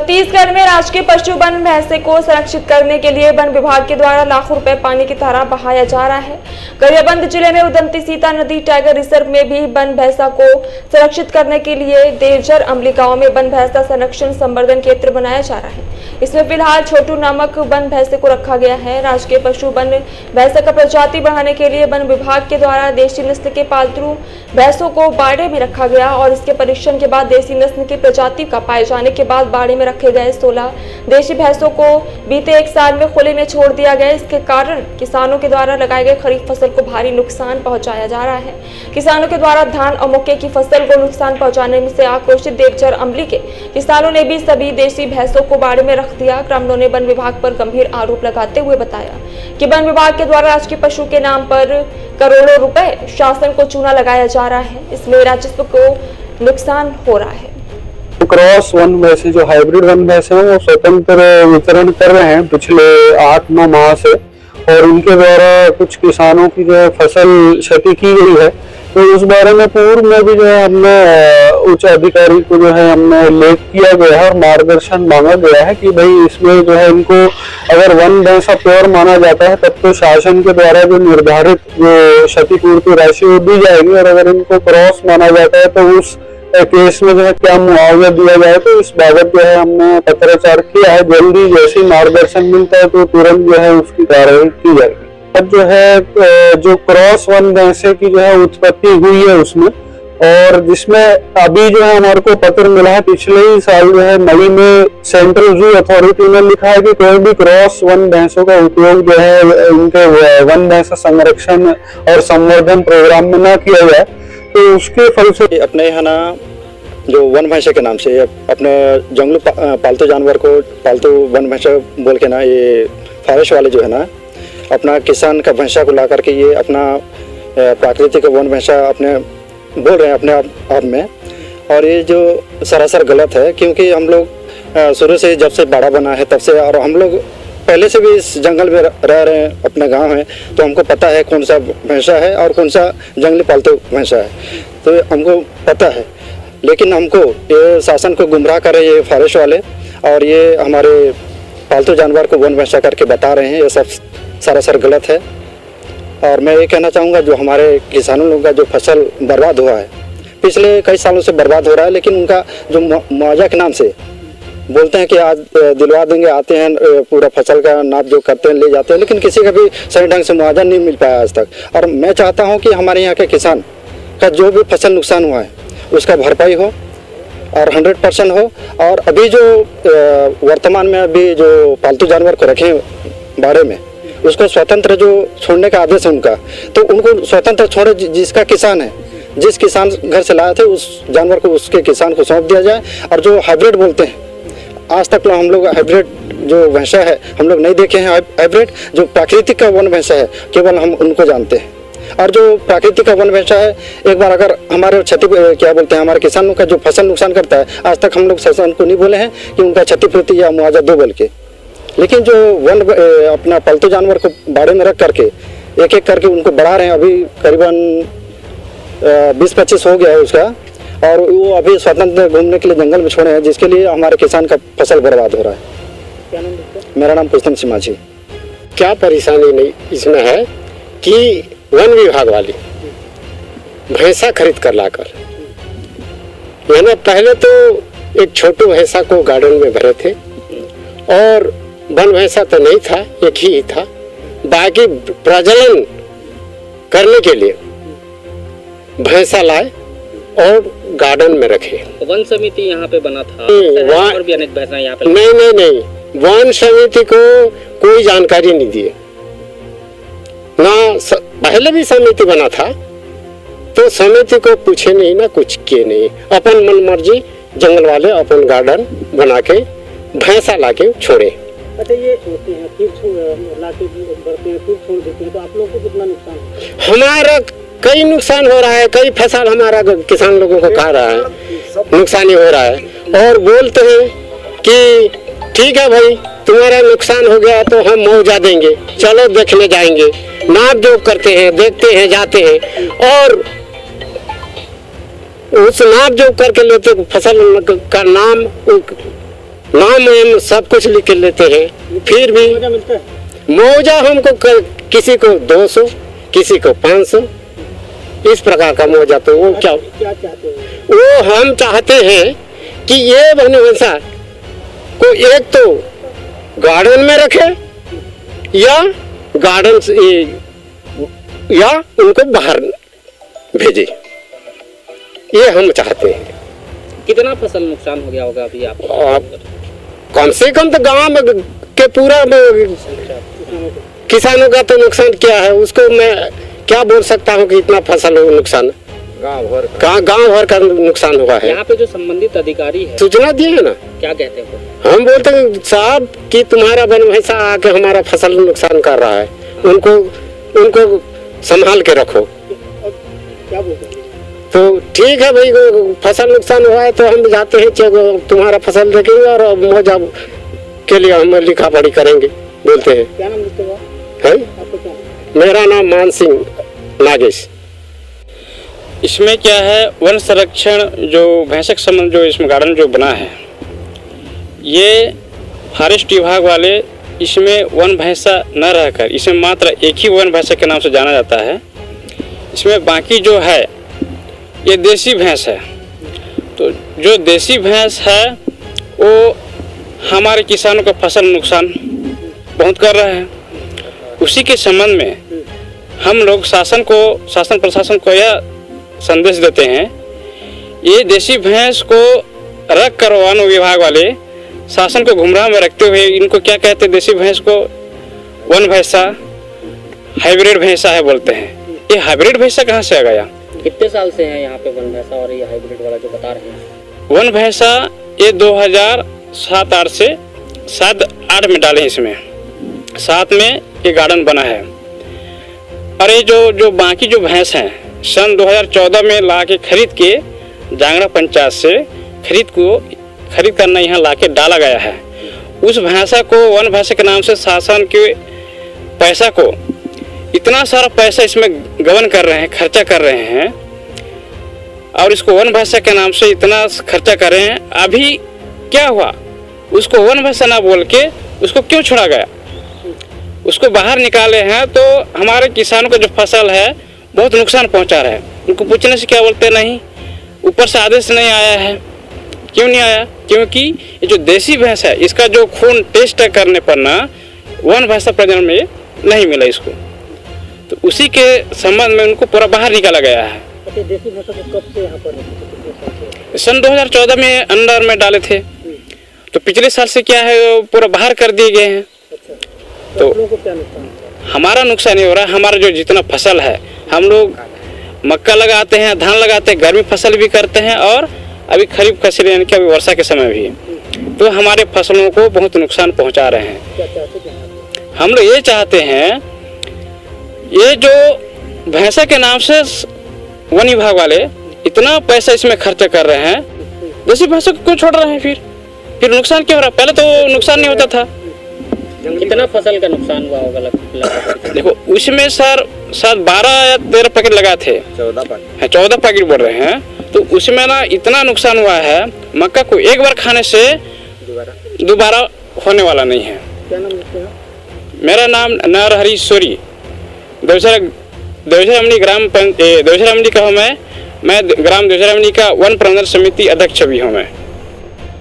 छत्तीसगढ़ में राजकीय पशु वन भैंसे को संरक्षित करने के लिए वन विभाग के द्वारा लाखों रुपए पानी की तरह बहाया जा रहा है। गरियाबंद जिले में उदमती सीता नदी टाइगर रिजर्व में भी वन भैंसा को संरक्षित करने के लिए देवझर अमली गांव में वन भैंसा संरक्षण संवर्धन केंद्र बनाया जा रहा है। इसमें फिलहाल छोटू नामक वन भैंसे को रखा गया है। राजकीय पशु वन भैंसा का प्रजाति बढ़ाने के लिए वन विभाग के द्वारा देशी नस्ल के पालतू भैंसों को बाड़े में रखा गया और इसके परीक्षण के बाद देशी नस्ल की प्रजाति का पाए जाने के बाद बाड़े में रखे गए 16 देशी भैंसों को बीते 1 साल में खुले में छोड़ दिया गया। इसके कारण किसानों के द्वारा लगाए गए खरीफ फसल को भारी नुकसान पहुंचाया जा रहा है। किसानों के द्वारा धान और मक्के की फसल को नुकसान पहुंचाने में से आक्रोशित देवझर अमली के किसानों ने भी सभी देशी भैंसों को बाड़े में रख दिया। ग्रामीणों ने वन विभाग पर गंभीर आरोप लगाते हुए बताया कि वन विभाग के द्वारा राजकीय पशु के नाम पर करोड़ों रुपए शासन को चूना लगाया जा रहा है। इसमें राजस्व को नुकसान हो रहा है। क्रॉस वन भैंसे जो हाइब्रिड वन भैंसे हैं वो स्वतंत्र वितरण कर रहे हैं पिछले 8-9 माह से, और उनके द्वारा कुछ किसानों की जो है फसल क्षति की गई है। तो उस बारे में पूर्व में भी जो है हमने उच्च अधिकारी को जो है हमने लेख किया गया है और मार्गदर्शन मांगा गया है कि भाई इसमें जो है इनको अगर वन भैंसा प्योर माना जाता है तब तो शासन के द्वारा जो निर्धारित जो क्षतिपूर्ति राशि वो दी जाएगी, और अगर इनको क्रॉस माना जाता है तो उस केस में जो है क्या मुआवजा दिया जाए। तो इस बाबत जो है हमने पत्राचार किया है। जल्दी जैसे मार्गदर्शन मिलता है तो तुरंत जो है उसकी कार्रवाई की जाएगी। अब जो है जो क्रॉस वन भैंसे की जो है उत्पत्ति हुई है उसमें, और जिसमें अभी जो है हमारे को पत्र मिला है पिछले ही साल जो है मई में सेंट्रल जू अथॉरिटी ने लिखा है कि कोई भी क्रॉस वन भैंसों का उपयोग जो है उनके वन भैंसा संरक्षण और संवर्धन प्रोग्राम में न किया जाए। तो उसके फल से अपने यहाँ ना जो वन भैंसे के नाम से अपने जंगली पालतू जानवर को पालतू वन भैंसा बोल के ना ये फॉरेस्ट वाले जो है ना अपना किसान का भैंसा को ला करके ये अपना प्राकृतिक वन भैंसा अपने बोल रहे हैं अपने आप में, और ये जो सरासर गलत है। क्योंकि हम लोग शुरू से जब से बाड़ा बना है तब से, और हम लोग पहले से भी इस जंगल में रह रहे हैं, अपने गांव है, तो हमको पता है कौन सा भैंसा है और कौन सा जंगली पालतू भैंसा है, तो हमको पता है। लेकिन हमको ये शासन को गुमराह कर रहे हैं ये फॉरेस्ट वाले, और ये हमारे पालतू जानवर को वन भैंसा करके बता रहे हैं। ये सब सरासर गलत है। और मैं ये कहना चाहूँगा जो हमारे किसानों लोगों का जो फसल बर्बाद हुआ है पिछले कई सालों से बर्बाद हो रहा है, लेकिन उनका जो मुआवजा के नाम से बोलते हैं कि आज दिलवा देंगे, आते हैं पूरा फसल का नाप जो करते हैं ले जाते हैं, लेकिन किसी का भी सही ढंग से मुआवजा नहीं मिल पाया आज तक। और मैं चाहता हूं कि हमारे यहाँ के किसान का जो भी फसल नुकसान हुआ है उसका भरपाई हो और 100% हो। और अभी जो वर्तमान में अभी जो पालतू जानवर को रखे बाड़े में उसको स्वतंत्र जो छोड़ने का आदेश है उनका, तो उनको स्वतंत्र छोड़े। जिसका किसान है, जिस किसान घर से लाए थे उस जानवर को उसके किसान को सौंप दिया जाए। और जो हाइब्रिड बोलते हैं, आज तक हम लोग हाइब्रिड जो भैंसा है हम लोग नहीं देखे हैं। हाइब्रिड जो प्राकृतिक का वन भैंसा है केवल हम उनको जानते हैं। और जो प्राकृतिक का वन भैंसा है एक बार अगर हमारे क्षति क्या बोलते हैं हमारे किसानों का जो फसल नुकसान करता है, आज तक हम लोग शासन को नहीं बोले हैं कि उनका क्षतिपूर्ति या मुआवजा दो बोल के। लेकिन जो वन अपना पालतू जानवर को बाड़े में रख करके एक एक करके उनको बढ़ा रहे हैं। अभी करीबन 20-25 हो गया है उसका, और वो अभी स्वतंत्र घूमने के लिए जंगल में छोड़े हैं, जिसके लिए हमारे किसान का फसल बर्बाद हो रहा है। क्या नाम है? मेरा नाम पुष्पम सिंह माझी। क्या परेशानी नहीं इसमें है कि वन विभाग वाले भैंसा खरीद कर लाकर ना पहले तो एक छोटू भैंसा को गार्डन में भरे थे, और वन भैंसा तो नहीं था, एक ही था। बाकी प्रजनन करने के लिए भैंसा लाए और गार्डन में रखे। वन समिति यहाँ पे बना था और भी अनेक भैंसा यहाँ पे। नहीं, वन समिति को कोई जानकारी नहीं दिए ना। पहले भी समिति बना था तो समिति को पूछे नहीं ना कुछ किए नहीं, अपन मन मर्जी जंगल वाले अपन गार्डन बना के भैंसा लाके छोड़े। अच्छा, ये छोड़ते हैं फिर लाके भरते हैं फिर छोड़ देते हैं, तो आप लोगों को कितना नुकसान होता है? हमारा कई नुकसान हो रहा है, कई फसल हमारा किसान लोगों को खा रहा है, नुकसानी हो रहा है। और बोलते हैं कि ठीक है भाई तुम्हारा नुकसान हो गया तो हम मुआवजा देंगे, चलो देखने जाएंगे। नाप जोख करते हैं, देखते हैं, जाते हैं, और उस नाप जोख करके लेते फसल का नाम नाम हम सब कुछ लिख लेते हैं, फिर भी मुआवजा मिलता है? मुआवजा हमको किसी को 200, किसी को 500, इस प्रकार का मुआवजा। तो वो क्या चाहते हैं? वो हम चाहते हैं कि ये वन भैंसा को एक तो गार्डन में रखे या गार्डन से या उनको बाहर भेजे, ये हम चाहते हैं। कितना फसल नुकसान हो गया होगा अभी आप? कम से कम तो गांव के पूरा किसानों का तो नुकसान क्या है, उसको मैं क्या बोल सकता हूँ कि इतना फसल नुकसान, गांव भर का नुकसान हुआ है। यहाँ पे जो संबंधित अधिकारी है सूचना दिए है ना, क्या कहते हैं वो? हम बोलते हैं साहब कि तुम्हारा वन भैंसा आके हमारा फसल नुकसान कर रहा है, उनको संभाल के रखो। क्या बोलते हैं? तो ठीक है भाई, फसल नुकसान हुआ है तो हम जाते हैं, तुम्हारा फसल देखेंगे और मुआवजा के लिए हम लिखा पढ़ी करेंगे, बोलते हैं। क्या नाम लिखते हो है? आपका क्या नाम? मेरा नाम मान सिंह नागेश। इसमें क्या है, वन संरक्षण जो भैंसक संबंध जो इसमें गार्डन जो बना है, ये फॉरेस्ट विभाग वाले इसमें वन भैंसा न रहकर इसमें मात्र एक ही वन भैंसा के नाम से जाना जाता है। इसमें बाकी जो है ये देसी भैंस है। तो जो देसी भैंस है वो हमारे किसानों का फसल नुकसान बहुत कर रहा है। उसी के संबंध में हम लोग शासन प्रशासन को यह संदेश देते हैं, ये देसी भैंस को रख कर वन विभाग वाले शासन को गुमराह में रखते हुए इनको क्या कहते हैं, देसी भैंस को वन भैंसा, हाइब्रिड भैंसा है बोलते हैं। ये हाइब्रिड भैंसा कहाँ से आ गया? कितने साल से है यहाँ पे वन भैंसा और ये हाइब्रिड वाला जो बता रहे हैं? वन भैंसा ये 2007-8 से 7-8 में डाले, इसमें 7 में ये गार्डन बना है। और ये जो बाकी जो भैंस हैं सन 2014 में ला के खरीद के जांगड़ा पंचायत से खरीद करना यहाँ ला के डाला गया है। उस भैंसा को वन भैंसा के नाम से शासन के पैसा को इतना सारा पैसा इसमें गबन कर रहे हैं, खर्चा कर रहे हैं, और इसको वन भैंसा के नाम से इतना खर्चा कर रहे हैं। अभी क्या हुआ, उसको वन भैंसा ना बोल के उसको क्यों छोड़ा गया? उसको बाहर निकाले हैं तो हमारे किसानों का जो फसल है बहुत नुकसान पहुंचा रहा है। उनको पूछने से क्या बोलते नहीं, ऊपर से आदेश नहीं आया है। क्यों नहीं आया? क्योंकि ये जो देसी भैंस है इसका जो खून टेस्ट करने पर ना वन भैंसा प्रजनन में नहीं मिला इसको, तो उसी के संबंध में उनको पूरा बाहर निकाला गया है। अच्छा, देसी भैंसा को कब से यहाँ पर कितने साल से? सन 2014 में अंडर में डाले थे, तो पिछले साल से क्या है पूरा बाहर कर दिए गए हैं। अच्छा, तो आप लोगों को क्या नुकसान होता है? हमारा नुकसान ही हो रहा है। हमारा जो जितना फसल है, हम लोग मक्का लगाते हैं, धान लगाते हैं, गर्मी फसल भी करते हैं, और अभी खरीफ फसल यानी कि अभी वर्षा के समय भी, तो हमारे फसलों को बहुत नुकसान पहुंचा रहे हैं। क्या चाहते हैं? हम लोग ये चाहते हैं, ये जो भैंसा के नाम से वन विभाग वाले इतना पैसा इसमें खर्चा कर रहे हैं, देसी भैंसा को क्यों छोड़ रहे हैं? फिर नुकसान क्यों हो रहा है? पहले तो नुकसान नहीं होता था। कितना फसल का नुकसान हुआ होगा लगभग? देखो उसमें सर 12 या 13 पैकेट लगाए थे, 14 पैकेट बोल रहे हैं, तो उसमें ना इतना नुकसान हुआ है, मक्का को एक बार खाने से दोबारा होने वाला नहीं है। क्या नाम लिखते हैं? मेरा नाम नरहरी सोरी, देवझरामनी का हूँ मैं ग्राम देवझरामनी का वन प्रबंधन समिति अध्यक्ष भी हूँ मैं।